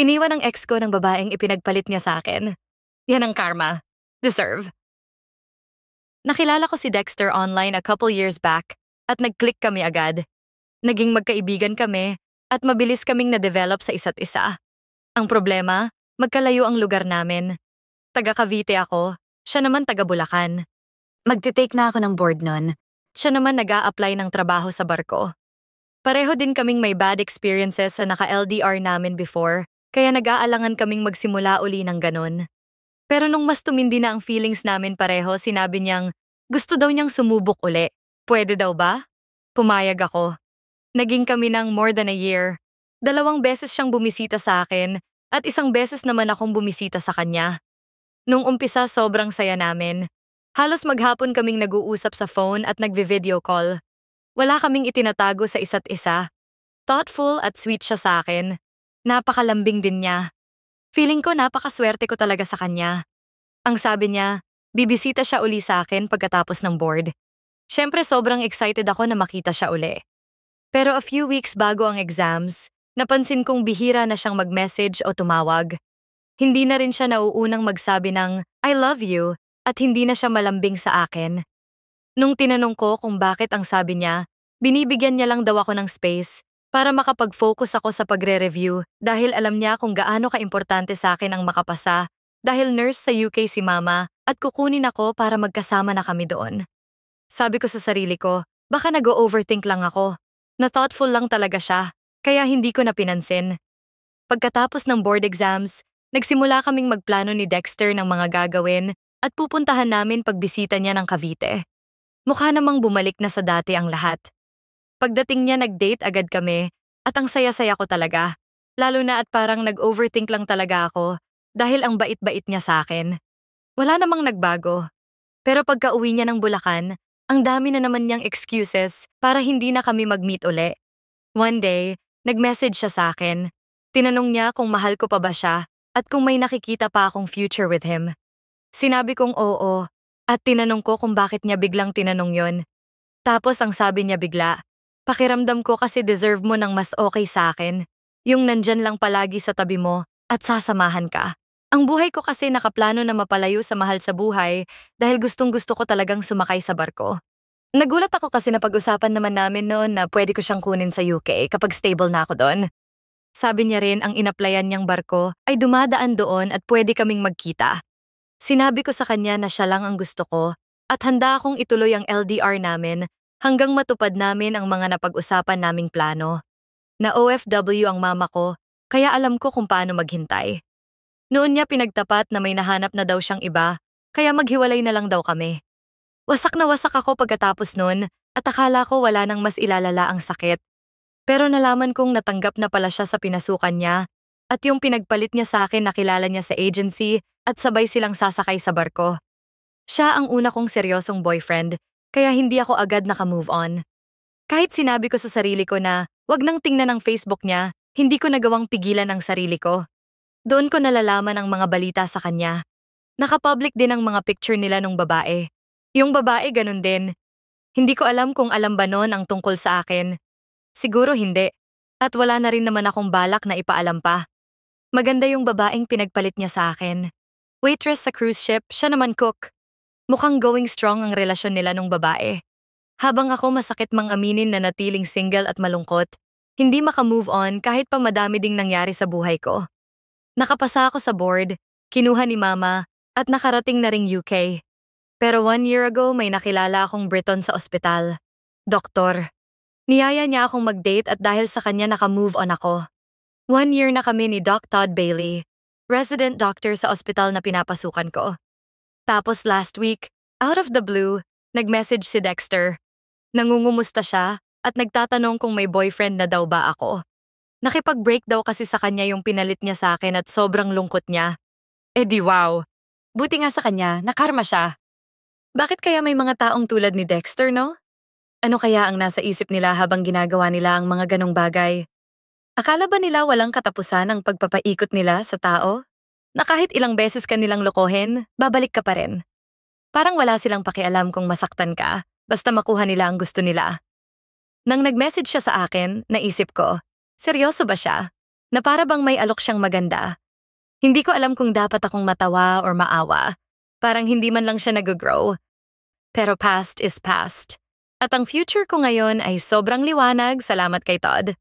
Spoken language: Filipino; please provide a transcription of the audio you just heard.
Iniwan ng ex ko ng babaeng ipinagpalit niya sa akin. Yan ang karma. Deserve. Nakilala ko si Dexter online a couple years back at nag-click kami agad. Naging magkaibigan kami at mabilis kaming na-develop sa isa't isa. Ang problema, magkalayo ang lugar namin. Taga Cavite ako, siya naman taga Bulacan. Magte-take na ako ng board nun. Siya naman nag-a-apply ng trabaho sa barko. Pareho din kaming may bad experiences sa naka-LDR namin before, kaya nag-aalangan kaming magsimula uli ng ganun. Pero nung mas tumindi na ang feelings namin pareho, sinabi niyang gusto daw niyang sumubok uli. Pwede daw ba? Pumayag ako. Naging kami ng more than a year. 2 beses siyang bumisita sa akin at 1 beses naman akong bumisita sa kanya. Nung umpisa sobrang saya namin. Halos maghapon kaming nag-uusap sa phone at nagvi-video call. Wala kaming itinatago sa isa't isa. Thoughtful at sweet siya sa akin. Napakalambing din niya. Feeling ko napakaswerte ko talaga sa kanya. Ang sabi niya, bibisita siya uli sa akin pagkatapos ng board. Siyempre sobrang excited ako na makita siya uli. Pero a few weeks bago ang exams, napansin kong bihira na siyang mag-message o tumawag. Hindi na rin siya nauunang magsabi ng I love you at hindi na siya malambing sa akin. Nung tinanong ko kung bakit ang sabi niya, binibigyan niya lang daw ako ng space para makapag-focus ako sa pagre-review dahil alam niya kung gaano ka-importante sa akin ang makapasa dahil nurse sa UK si mama at kukunin ako para magkasama na kami doon. Sabi ko sa sarili ko, baka nag-overthink lang ako. Na thoughtful lang talaga siya, kaya hindi ko na pinansin. Pagkatapos ng board exams, nagsimula kaming magplano ni Dexter ng mga gagawin at pupuntahan namin pagbisita niya ng Cavite. Mukha namang bumalik na sa dati ang lahat. Pagdating niya nag-date agad kami at ang saya-saya ko talaga. Lalo na at parang nag-overthink lang talaga ako dahil ang bait-bait niya sa akin. Wala namang nagbago. Pero pagka-uwi niya ng Bulacan, ang dami na naman niyang excuses para hindi na kami mag-meet uli. One day, nag-message siya sa akin. Tinanong niya kung mahal ko pa ba siya at kung may nakikita pa akong future with him. Sinabi kong oo at tinanong ko kung bakit niya biglang tinanong yon. Tapos ang sabi niya bigla, pakiramdam ko kasi deserve mo ng mas okay sa akin. Yung nandyan lang palagi sa tabi mo at sasamahan ka. Ang buhay ko kasi nakaplano na mapalayo sa mahal sa buhay dahil gustong-gusto ko talagang sumakay sa barko. Nagulat ako kasi napag-usapan naman namin noon na pwede ko siyang kunin sa UK kapag stable na ako doon. Sabi niya rin ang inaplayan niyang barko ay dumadaan doon at pwede kaming magkita. Sinabi ko sa kanya na siya lang ang gusto ko at handa akong ituloy ang LDR namin hanggang matupad namin ang mga napag-usapan naming plano. Na OFW ang mama ko, kaya alam ko kung paano maghintay. Noon niya pinagtapat na may nahanap na daw siyang iba, kaya maghiwalay na lang daw kami. Wasak na wasak ako pagkatapos nun at akala ko wala nang mas ilalala ang sakit. Pero nalaman kong natanggap na pala siya sa pinasukan niya at yung pinagpalit niya sa akin nakilala niya sa agency at sabay silang sasakay sa barko. Siya ang una kong seryosong boyfriend, kaya hindi ako agad naka-move on. Kahit sinabi ko sa sarili ko na wag nang tingnan ang Facebook niya, hindi ko nagawang pigilan ang sarili ko. Doon ko nalalaman ang mga balita sa kanya. Nakapublic din ang mga picture nila nung babae. Yung babae ganun din. Hindi ko alam kung alam ba noon ang tungkol sa akin. Siguro hindi. At wala na rin naman akong balak na ipaalam pa. Maganda yung babaeng pinagpalit niya sa akin. Waitress sa cruise ship, siya naman cook. Mukhang going strong ang relasyon nila nung babae. Habang ako masakit mang aminin na natiling single at malungkot, hindi maka-move on kahit pa madami ding nangyari sa buhay ko. Nakapasa ako sa board, kinuha ni mama, at nakarating na ring UK. Pero 1 year ago may nakilala akong Briton sa ospital. Doktor. Niyaya niya akong mag-date at dahil sa kanya naka-move on ako. 1 year na kami ni Doc Todd Bailey, resident doctor sa ospital na pinapasukan ko. Tapos last week, out of the blue, nag-message si Dexter. Nangungumusta siya at nagtatanong kung may boyfriend na daw ba ako. Nakipag-break daw kasi sa kanya yung pinalit niya sa akin at sobrang lungkot niya. Eh di wow. Buti nga sa kanya, nakarma siya. Bakit kaya may mga taong tulad ni Dexter, no? Ano kaya ang nasa isip nila habang ginagawa nila ang mga ganong bagay? Akala ba nila walang katapusan ang pagpapaikot nila sa tao? Na kahit ilang beses ka nilang lokohin, babalik ka pa rin. Parang wala silang pakialam kung masaktan ka, basta makuha nila ang gusto nila. Nang nag-message siya sa akin, naisip ko, seryoso ba siya? Na para bang may alok siyang maganda. Hindi ko alam kung dapat akong matawa or maawa. Parang hindi man lang siya nag-grow. Pero past is past. At ang future ko ngayon ay sobrang liwanag, salamat kay Todd.